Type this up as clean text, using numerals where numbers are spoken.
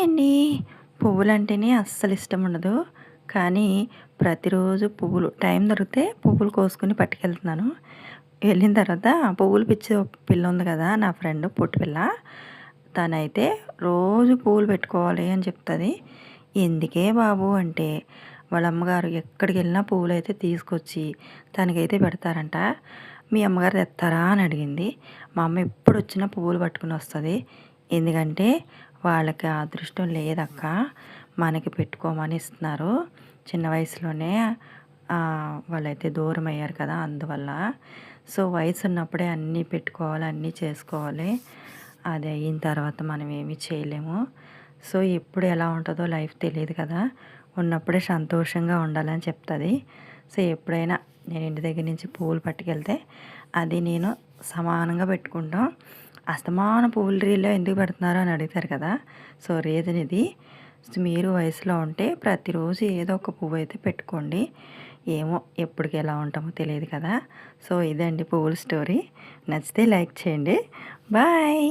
అండి. పువ్వులంటేనే అస్సలు ఇష్టం ఉండదు. కానీ ప్రతిరోజు పువ్వులు టైం దొరికితే పువ్వులు కోసుకొని పట్టుకెళ్తున్నాను. వెళ్ళిన తర్వాత పువ్వులు పిచ్చే ఒక పిల్ల ఉంది కదా! నా ఫ్రెండ్ పొట్టి పిల్ల. తనైతే రోజు పువ్వులు పెట్టుకోవాలి అని చెప్తది. ఎందుకే బాబు అంటే వాళ్ళ అమ్మగారు ఎక్కడికెళ్ళినా పువ్వులైతే తీసుకొచ్చి తనకైతే పెడతారంట. మీ అమ్మగారు తెస్తారా అని అడిగింది. మా అమ్మ ఎప్పుడొచ్చినా పువ్వులు పట్టుకొని వస్తది. ఎందుకంటే వాళ్ళకి ఆ అదృష్టం లేదక్క. మనకి పెట్టుకోమని ఇస్తున్నారు. చిన్న వయసులోనే వాళ్ళైతే దూరం అయ్యారు కదా! అందువల్ల. సో, వయసు ఉన్నప్పుడే అన్నీ పెట్టుకోవాలి, అన్నీ చేసుకోవాలి. అది అయిన తర్వాత మనం ఏమీ చేయలేము. సో, ఎప్పుడు ఎలా ఉంటుందో లైఫ్ తెలీదు కదా! ఉన్నప్పుడే సంతోషంగా ఉండాలని చెప్తది. సో, ఎప్పుడైనా నేను ఇంటి దగ్గర నుంచి పువ్వులు పట్టుకెళ్తే అది నేను సమానంగా పెట్టుకుంటాం. అస్తమానం పువ్వుల రీల్లో ఎందుకు పెడుతున్నారు అని అడుగుతారు కదా! సో, రీజన్ ఇది. సో, మీరు వయసులో ఉంటే ప్రతిరోజు ఏదో ఒక పువ్వు అయితే పెట్టుకోండి. ఏమో ఎప్పటికి ఎలా ఉంటామో తెలియదు కదా! సో, ఇదండి పువ్వుల స్టోరీ. నచ్చితే లైక్ చేయండి. బాయ్.